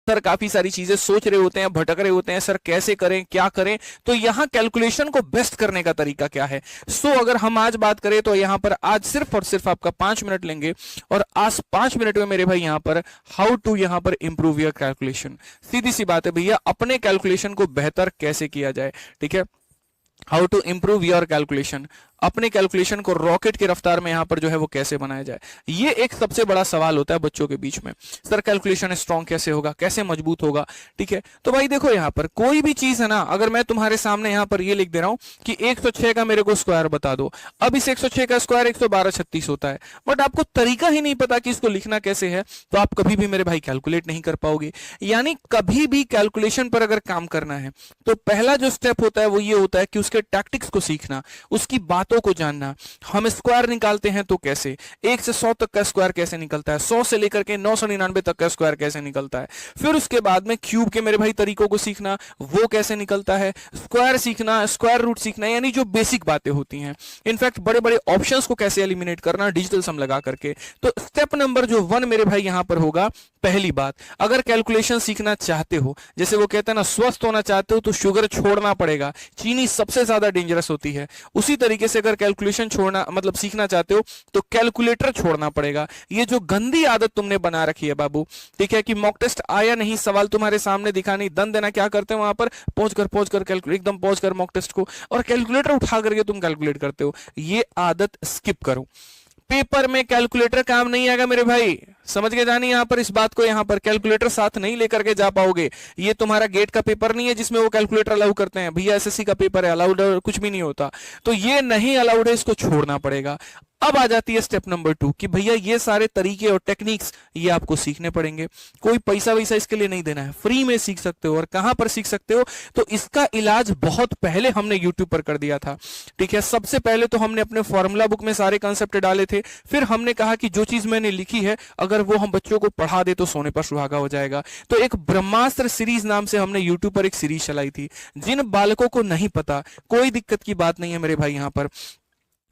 Sir काफी सारी चीजें सोच रहे होते हैं, भटक रहे होते हैं, सर कैसे करें, क्या करें। तो यहां कैलकुलेशन को बेस्ट करने का तरीका क्या है। सो अगर हम आज बात करें तो यहां पर आज सिर्फ और सिर्फ आपका 5 मिनट लेंगे और आज 5 मिनट में मेरे भाई यहां पर हाउ टू यहां पर इंप्रूव योर कैलकुलेशन। सीधी सी बात है भैया, अपने कैलकुलेशन को बेहतर कैसे किया जाए, ठीक है। How to improve your calculation, अपने कैलकुलेशन को रॉकेट की रफ्तार में यहां पर जो है वो कैसे बनाया जाए, ये एक सबसे बड़ा सवाल होता है बच्चों के बीच में। सर कैलकुलेशन स्ट्रांग कैसे होगा, कैसे मजबूत होगा, ठीक है। तो भाई देखो यहां पर कोई भी चीज है ना, अगर मैं तुम्हारे सामने यहां पर ये लिख दे रहा हूं कि 106 का मेरे को स्क्वायर बता दो, अब इस 106 का स्क्वायर 11236 होता है, बट आपको तरीका ही नहीं पता कि इसको लिखना कैसे है, तो आप कभी भी मेरे भाई कैलकुलेट नहीं कर पाओगे। यानी कभी भी कैलकुलेशन पर अगर काम करना है तो पहला जो स्टेप होता है वो ये होता है कि उसके टैक्टिक्स को सीखना, उसकी बातों को जानना। हम स्क्वायर निकालते हैं तो कैसे, 1 से 100 तक का स्क्वायर कैसे निकलता है, 100 से लेकर के 999 तक का स्क्वायर कैसे निकलता है। फिर उसके बाद में क्यूब के मेरे भाई तरीकों को सीखना, वो कैसे निकलता है, स्क्वायर सीखना, स्क्वायर रूट सीखना, यानी जो बेसिक बातें होती हैं। इनफैक्ट बड़े बड़े ऑप्शंस को कैसे एलिमिनेट करना डिजिटल सम लगा करके। तो स्टेप नंबर जो 1 मेरे भाई यहां पर होगा, पहली बात, अगर कैलकुलेशन सीखना चाहते हो, जैसे वो कहते हैं ना स्वस्थ होना चाहते हो तो शुगर छोड़ना पड़ेगा, चीनी सबसे ज्यादा डेंजरस होती है, उसी तरीके से अगर कैलकुलेशन छोड़ना मतलब सीखना चाहते हो तो कैलकुलेटर छोड़ना पड़ेगा। ये जो गंदी आदत तुमने बना रखी है बाबू, ठीक है, कि मॉक टेस्ट आया नहीं, सवाल तुम्हारे सामने दिखा नहीं, दन देना क्या करते हो वहां पर, पहुंच कर एकदम पहुंच कर मॉक टेस्ट को और कैलकुलेटर उठा करके तुम कैलकुलेट करते हो। ये आदत स्किप करो। पेपर में कैलकुलेटर काम नहीं आएगा मेरे भाई, समझ के जानी यहां पर इस बात को, यहां पर कैलकुलेटर साथ नहीं लेकर के जा पाओगे। ये तुम्हारा गेट का पेपर नहीं है जिसमें वो कैलकुलेटर अलाउ करते हैं, भैया एसएससी का पेपर है, अलाउड कुछ भी नहीं होता, तो ये नहीं अलाउड है, इसको छोड़ना पड़ेगा। अब आ जाती है स्टेप नंबर 2 कि भैया ये सारे तरीके और टेक्निक्स ये आपको सीखने पड़ेंगे, कोई पैसा वैसा इसके लिए नहीं देना है, फ्री में सीख सकते हो। और कहां पर सीख सकते हो, तो इसका इलाज बहुत पहले हमने यूट्यूब पर कर दिया था, ठीक है। सबसे पहले तो हमने अपने फॉर्मूला बुक में सारे कंसेप्ट डाले थे, फिर हमने कहा कि जो चीज मैंने लिखी है अगर वो हम बच्चों को पढ़ा दे तो सोने पर सुहागा हो जाएगा। तो एक ब्रह्मास्त्र सीरीज नाम से हमने यूट्यूब पर एक सीरीज चलाई थी। जिन बालकों को नहीं पता, कोई दिक्कत की बात नहीं है मेरे भाई, यहां पर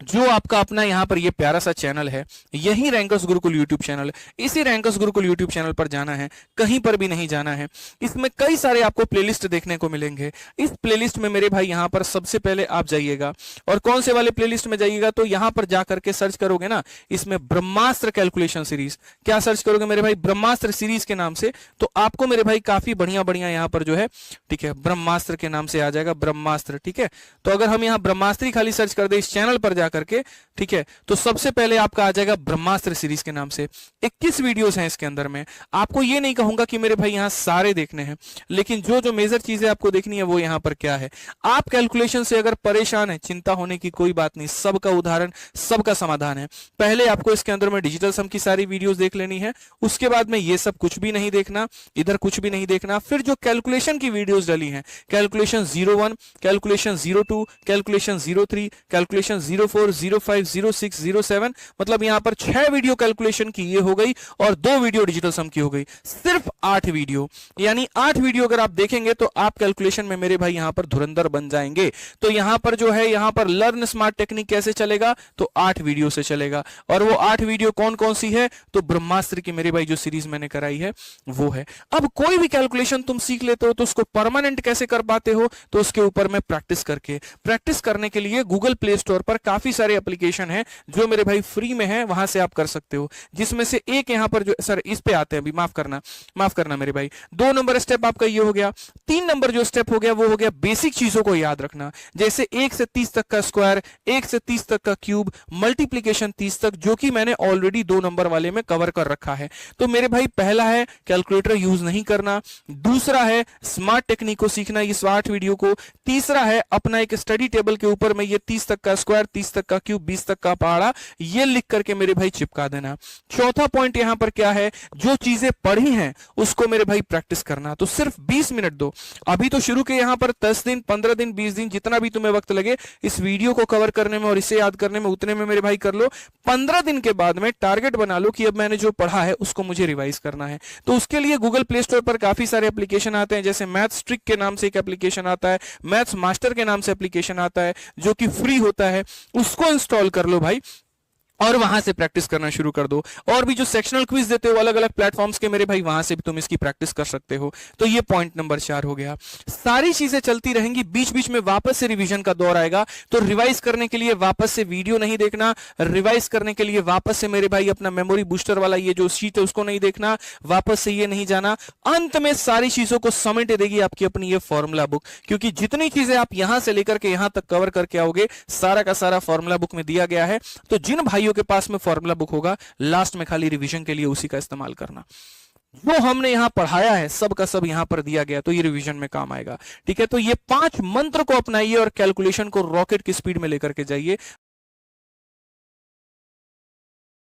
जो आपका अपना यहाँ पर ये प्यारा सा चैनल है, यही रैंकर्स गुरुकुल यूट्यूब चैनल, इसी रैंकर्स गुरुकुल यूट्यूब चैनल पर जाना है, कहीं पर भी नहीं जाना है। इसमें कई सारे आपको प्लेलिस्ट देखने को मिलेंगे। इस प्लेलिस्ट में मेरे भाई यहाँ पर सबसे पहले आप जाइएगा, और कौन से वाले प्लेलिस्ट में जाइएगा, तो यहाँ पर जाकर के सर्च करोगे ना, इसमें ब्रह्मास्त्र कैलकुलेशन सीरीज, क्या सर्च करोगे मेरे भाई, ब्रह्मास्त्र सीरीज के नाम से, तो आपको मेरे भाई काफी बढ़िया बढ़िया यहाँ पर जो है, ठीक है, ब्रह्मास्त्र के नाम से आ जाएगा, ब्रह्मास्त्र, ठीक है। तो अगर हम यहाँ ब्रह्मास्त्र खाली सर्च कर दे इस चैनल पर करके, ठीक है, तो सबसे पहले आपका आ जाएगा ब्रह्मास्त्र सीरीज के नाम से। 21 वीडियोस हैं इसके अंदर में। आपको ये नहीं कहूंगा कि मेरे भाई यहां सारे देखने हैं, लेकिन जो जो मेजर चीजें आपको देखनी है वो यहां पर क्या है। आप कैलकुलेशन से अगर परेशान है, चिंता होने की कोई बात नहीं, सबका उदाहरण, सबका समाधान है। पहले आपको इसके अंदर में डिजिटल सम की सारी वीडियोस देख लेनी है, उसके बाद में ये सब कुछ भी नहीं देखना, इधर कुछ भी नहीं देखना। फिर जो कैलकुलेशन की वीडियोस डली हैं, कैलकुलेशन 01, कैलकुलेशन 02, कैलकुलेशन 03, कैलकुलेशन 04, 05, 06, 07, मतलब यहां पर 6 वीडियो कैलकुलेशन की ये हो गई और 2 वीडियो डिजिटल सम की हो गई। सिर्फ 8 वीडियो, यानी 8 वीडियो अगर आप देखेंगे तो आप कैलकुलेशन में मेरे भाई यहां पर धुरंधर बन जाएंगे। तो यहां पर जो है, यहां पर लर्न स्मार्ट टेक्निक कैसे चलेगा, तो 8 वीडियो से चलेगा। और वो 8 वीडियो कौन कौन सी है, तो ब्रह्मास्त्र की मेरे भाई जो सीरीज मैंने कराई है वो है। अब कोई भी कैलकुलेशन तुम सीख लेते हो तो उसको परमानेंट कैसे कर पाते हो, तो उसके ऊपर में प्रैक्टिस करके। प्रैक्टिस करने के लिए गूगल प्ले स्टोर पर काफी सारे एप्लीकेशन है जो मेरे भाई फ्री में है, वहां से आप कर सकते हो। जिसमें से एक यहां पर जो सर इस पे आते हैं अभी, माफ करना मेरे भाई। 2 नंबर स्टेप आपका ये हो गया। 3 नंबर जो स्टेप हो गया वो हो गया बेसिक चीजों को याद रखना, जैसे 1 से 30 तक का स्क्वायर, 1 से 30 तक का क्यूब, मल्टीप्लीकेशन 30 तक, जो कि मैंने ऑलरेडी 2 नंबर वाले में कवर कर रखा है। तो मेरे भाई पहला है कैलकुलेटर यूज नहीं करना, दूसरा है स्मार्ट टेक्निक को सीखना, ये 8 वीडियो को, तीसरा है अपना एक स्टडी टेबल के ऊपर में ये 30 तक का स्क्वायर, 30 तक का क्यूब, 20 तक का पहाड़ा, ये लिख करके मेरे भाई चिपका देना। चौथा पॉइंट यहां पर क्या है, जो चीजें पढ़ी हैं उसको मेरे भाई प्रैक्टिस करना। तो सिर्फ 20 मिनट दो, अभी तो शुरू के यहां पर 10 दिन, 15 दिन, 20 दिन, जितना भी तुम्हें वक्त लगे इस वीडियो को कवर करने में और इसे याद करने में, उतने में मेरे भाई कर लो। 15 दिन के बाद में टारगेट बना लो कि अब मैंने जो पढ़ा है उसको मुझे रिवाइज करना है। तो उसके लिए गूगल प्ले स्टोर पर काफी सारे एप्लीकेशन आते हैं, जैसे मैथ्स ट्रिक के नाम से एक एप्लीकेशन आता है, मैथ्स मास्टर के नाम से एप्लीकेशन आता है जो कि फ्री होता है, उसको इंस्टॉल कर लो भाई। और वहां से प्रैक्टिस करना शुरू कर दो। और भी जो सेक्शनल क्विज देते हो अलग अलग प्लेटफॉर्म्स के मेरे भाई, वहां से भी तुम इसकी प्रैक्टिस कर सकते हो। तो ये पॉइंट नंबर 4 हो गया। सारी चीजें चलती रहेंगी, बीच बीच में वापस से रिवीजन का दौर आएगा, तो रिवाइज करने के लिए वापस से वीडियो नहीं देखना, रिवाइज करने के लिए वापस से मेरे भाई अपना मेमोरी बूस्टर वाला ये जो शीट है उसको नहीं देखना, वापस से ये नहीं जाना। अंत में सारी चीजों को समेट देगी आपकी अपनी ये फॉर्मूला बुक, क्योंकि जितनी चीजें आप यहां से लेकर के यहां तक कवर करके आओगे सारा का सारा फॉर्मूला बुक में दिया गया है। तो जिन भाइयों के पास में फॉर्मूला बुक होगा, लास्ट में खाली रिवीजन के लिए उसी का इस्तेमाल करना। जो हमने यहां पढ़ाया है सब का सब यहां पर दिया गया, तो ये रिवीजन में काम आएगा। ठीक है, तो ये 5 मंत्र को अपनाइए और कैलकुलेशन को रॉकेट की स्पीड में लेकर के जाइए।